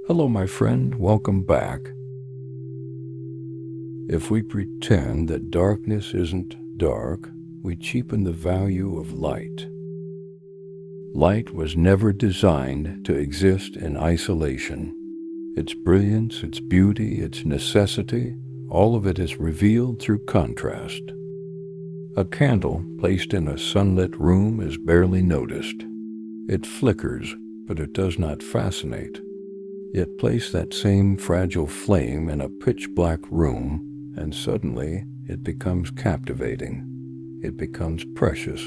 Hello, my friend, welcome back. If we pretend that darkness isn't dark, we cheapen the value of light. Light was never designed to exist in isolation. Its brilliance, its beauty, its necessity, all of it is revealed through contrast. A candle placed in a sunlit room is barely noticed. It flickers, but it does not fascinate. Yet place that same fragile flame in a pitch-black room, and suddenly it becomes captivating. It becomes precious.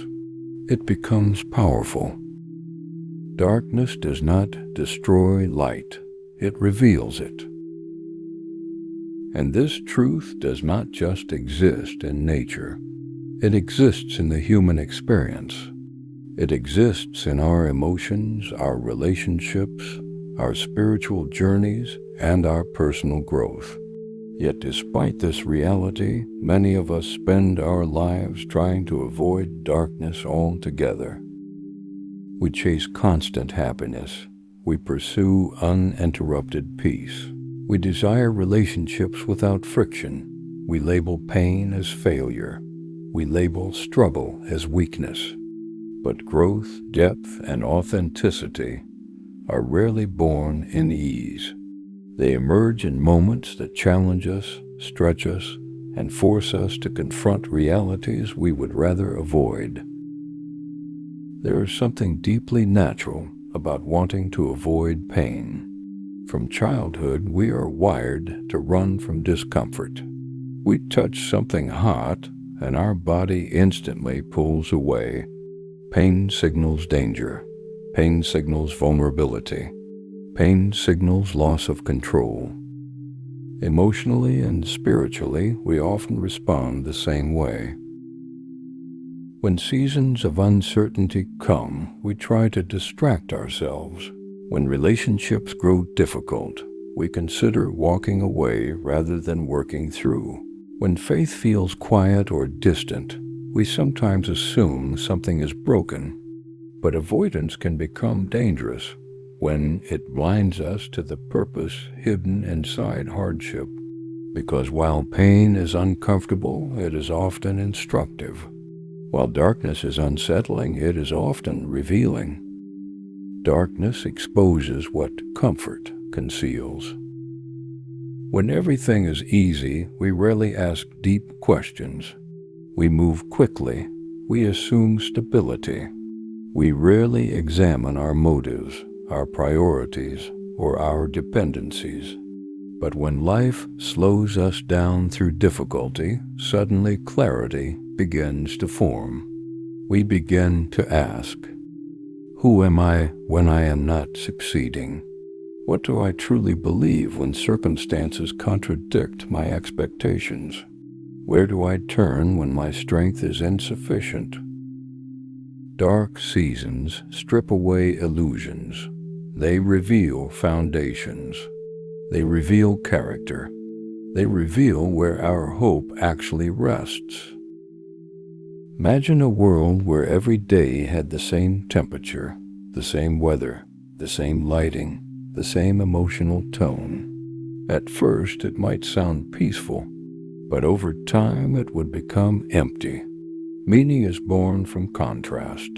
It becomes powerful. Darkness does not destroy light. It reveals it. And this truth does not just exist in nature. It exists in the human experience. It exists in our emotions, our relationships, our spiritual journeys, and our personal growth. Yet despite this reality, many of us spend our lives trying to avoid darkness altogether. We chase constant happiness. We pursue uninterrupted peace. We desire relationships without friction. We label pain as failure. We label struggle as weakness. But growth, depth, and authenticity are rarely born in ease. They emerge in moments that challenge us, stretch us, and force us to confront realities we would rather avoid. There is something deeply natural about wanting to avoid pain. From childhood, we are wired to run from discomfort. We touch something hot, and our body instantly pulls away. Pain signals danger. Pain signals vulnerability. Pain signals loss of control. Emotionally and spiritually, we often respond the same way. When seasons of uncertainty come, we try to distract ourselves. When relationships grow difficult, we consider walking away rather than working through. When faith feels quiet or distant, we sometimes assume something is broken. But avoidance can become dangerous when it blinds us to the purpose hidden inside hardship. Because while pain is uncomfortable, it is often instructive. While darkness is unsettling, it is often revealing. Darkness exposes what comfort conceals. When everything is easy, we rarely ask deep questions. We move quickly. We assume stability. We rarely examine our motives, our priorities, or our dependencies. But when life slows us down through difficulty, suddenly clarity begins to form. We begin to ask, who am I when I am not succeeding? What do I truly believe when circumstances contradict my expectations? Where do I turn when my strength is insufficient? Dark seasons strip away illusions. They reveal foundations. They reveal character. They reveal where our hope actually rests. Imagine a world where every day had the same temperature, the same weather, the same lighting, the same emotional tone. At first, it might sound peaceful, but over time it would become empty. Meaning is born from contrast.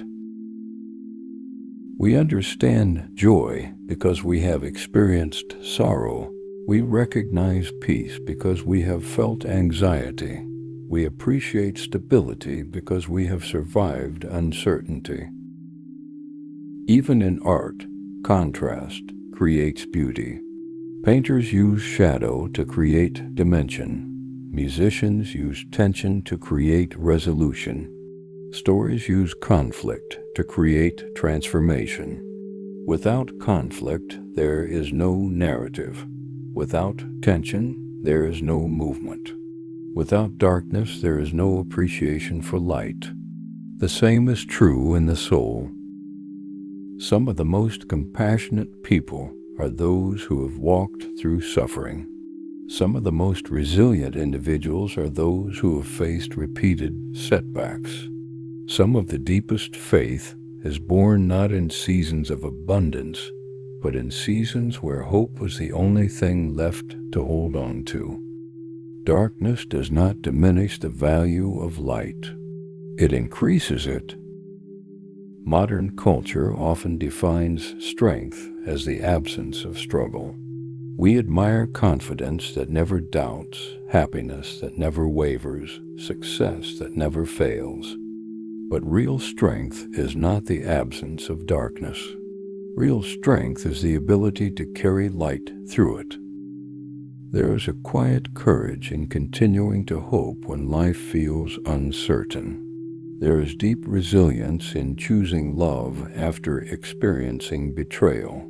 We understand joy because we have experienced sorrow. We recognize peace because we have felt anxiety. We appreciate stability because we have survived uncertainty. Even in art, contrast creates beauty. Painters use shadow to create dimension. Musicians use tension to create resolution. Stories use conflict to create transformation. Without conflict, there is no narrative. Without tension, there is no movement. Without darkness, there is no appreciation for light. The same is true in the soul. Some of the most compassionate people are those who have walked through suffering. Some of the most resilient individuals are those who have faced repeated setbacks. Some of the deepest faith is born not in seasons of abundance, but in seasons where hope was the only thing left to hold on to. Darkness does not diminish the value of light. It increases it. Modern culture often defines strength as the absence of struggle. We admire confidence that never doubts, happiness that never wavers, success that never fails. But real strength is not the absence of darkness. Real strength is the ability to carry light through it. There is a quiet courage in continuing to hope when life feels uncertain. There is deep resilience in choosing love after experiencing betrayal.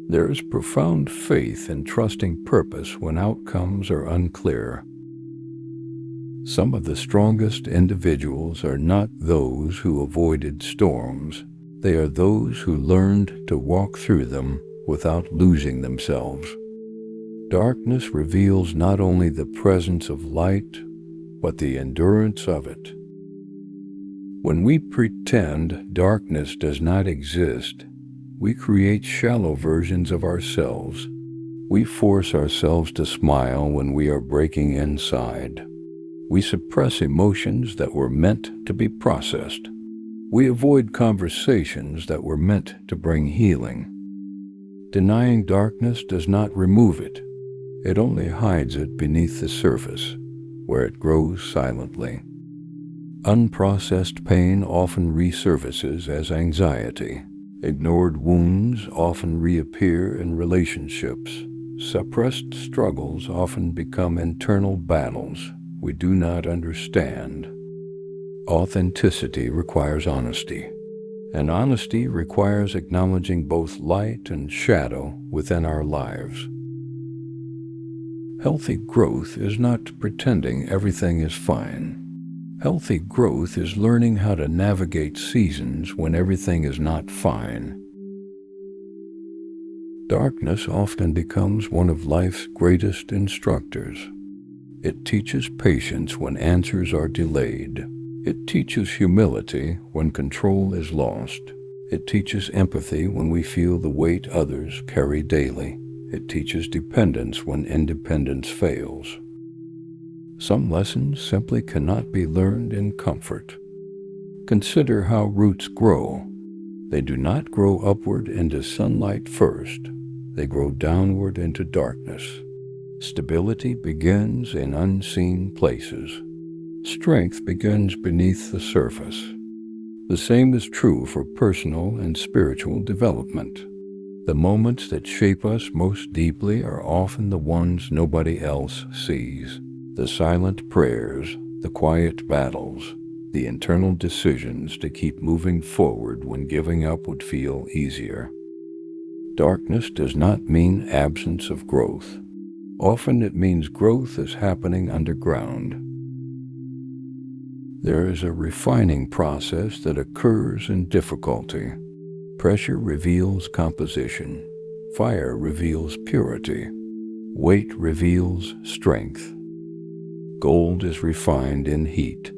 There is profound faith in trusting purpose when outcomes are unclear. Some of the strongest individuals are not those who avoided storms. They are those who learned to walk through them without losing themselves. Darkness reveals not only the presence of light, but the endurance of it. When we pretend darkness does not exist, we create shallow versions of ourselves. We force ourselves to smile when we are breaking inside. We suppress emotions that were meant to be processed. We avoid conversations that were meant to bring healing. Denying darkness does not remove it. It only hides it beneath the surface, where it grows silently. Unprocessed pain often resurfaces as anxiety. Ignored wounds often reappear in relationships. Suppressed struggles often become internal battles we do not understand. Authenticity requires honesty, and honesty requires acknowledging both light and shadow within our lives. Healthy growth is not pretending everything is fine. Healthy growth is learning how to navigate seasons when everything is not fine. Darkness often becomes one of life's greatest instructors. It teaches patience when answers are delayed. It teaches humility when control is lost. It teaches empathy when we feel the weight others carry daily. It teaches dependence when independence fails. Some lessons simply cannot be learned in comfort. Consider how roots grow. They do not grow upward into sunlight first. They grow downward into darkness. Stability begins in unseen places. Strength begins beneath the surface. The same is true for personal and spiritual development. The moments that shape us most deeply are often the ones nobody else sees. The silent prayers, the quiet battles, the internal decisions to keep moving forward when giving up would feel easier. Darkness does not mean absence of growth. Often it means growth is happening underground. There is a refining process that occurs in difficulty. Pressure reveals composition. Fire reveals purity. Weight reveals strength. Gold is refined in heat.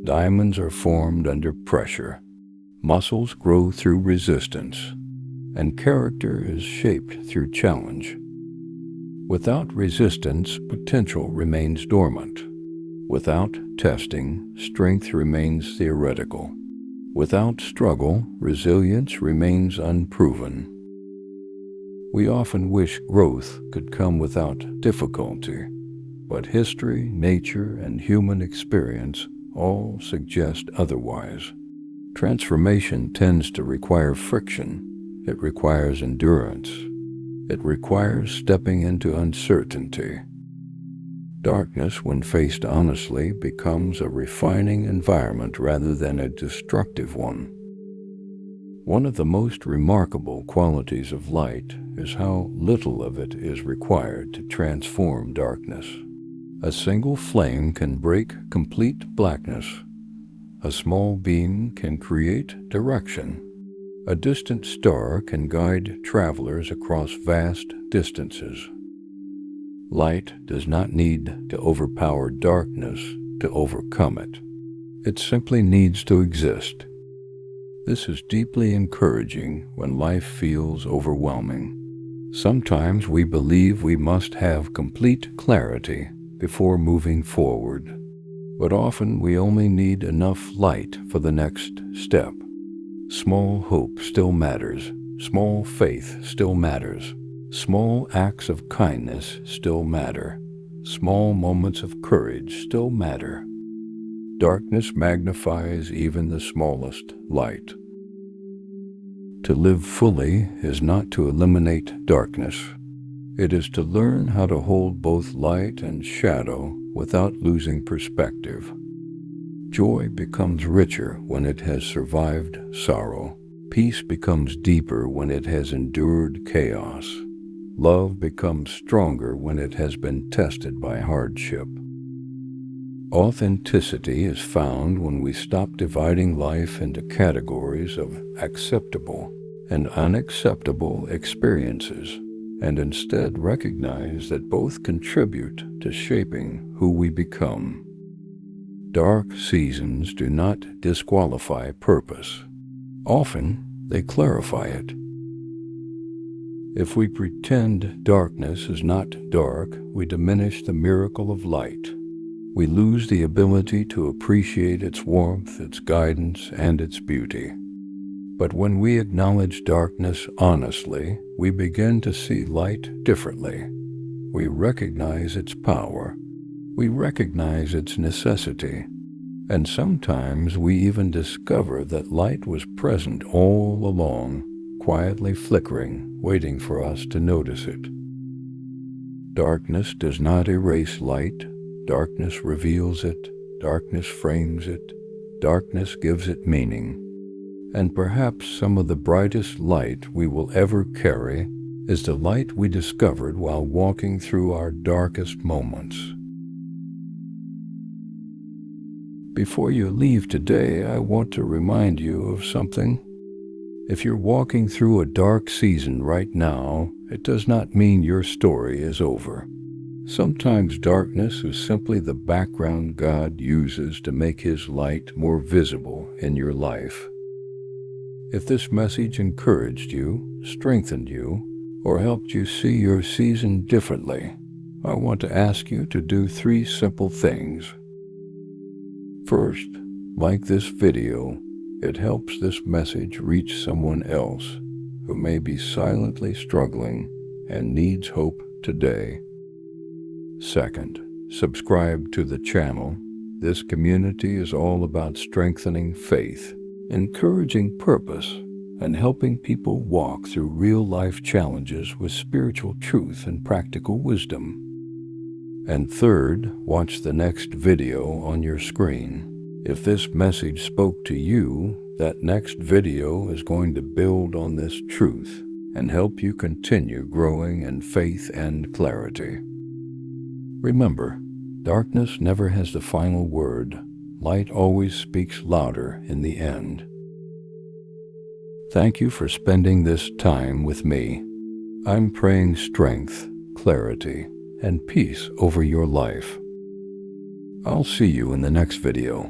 Diamonds are formed under pressure. Muscles grow through resistance. And character is shaped through challenge. Without resistance, potential remains dormant. Without testing, strength remains theoretical. Without struggle, resilience remains unproven. We often wish growth could come without difficulty, but history, nature, and human experience all suggest otherwise. Transformation tends to require friction. It requires endurance. It requires stepping into uncertainty. Darkness, when faced honestly, becomes a refining environment rather than a destructive one. One of the most remarkable qualities of light is how little of it is required to transform darkness. A single flame can break complete blackness. A small beam can create direction. A distant star can guide travelers across vast distances. Light does not need to overpower darkness to overcome it. It simply needs to exist. This is deeply encouraging when life feels overwhelming. Sometimes we believe we must have complete clarity before moving forward, but often we only need enough light for the next step. Small hope still matters. Small faith still matters. Small acts of kindness still matter. Small moments of courage still matter. Darkness magnifies even the smallest light. To live fully is not to eliminate darkness. It is to learn how to hold both light and shadow without losing perspective. Joy becomes richer when it has survived sorrow. Peace becomes deeper when it has endured chaos. Love becomes stronger when it has been tested by hardship. Authenticity is found when we stop dividing life into categories of acceptable and unacceptable experiences, and instead recognize that both contribute to shaping who we become. Dark seasons do not disqualify purpose. Often, they clarify it. If we pretend darkness is not dark, we diminish the miracle of light. We lose the ability to appreciate its warmth, its guidance, and its beauty. But when we acknowledge darkness honestly, we begin to see light differently. We recognize its power. We recognize its necessity. And sometimes we even discover that light was present all along, quietly flickering, waiting for us to notice it. Darkness does not erase light. Darkness reveals it. Darkness frames it. Darkness gives it meaning. And perhaps some of the brightest light we will ever carry is the light we discovered while walking through our darkest moments. Before you leave today, I want to remind you of something. If you're walking through a dark season right now, it does not mean your story is over. Sometimes darkness is simply the background God uses to make His light more visible in your life. If this message encouraged you, strengthened you, or helped you see your season differently, I want to ask you to do 3 simple things. First, like this video. It helps this message reach someone else who may be silently struggling and needs hope today. Second, subscribe to the channel. This community is all about strengthening faith, encouraging purpose, and helping people walk through real-life challenges with spiritual truth and practical wisdom. And third, watch the next video on your screen. If this message spoke to you, that next video is going to build on this truth and help you continue growing in faith and clarity. Remember, darkness never has the final word. Light always speaks louder in the end. Thank you for spending this time with me. I'm praying strength, clarity, and peace over your life. I'll see you in the next video.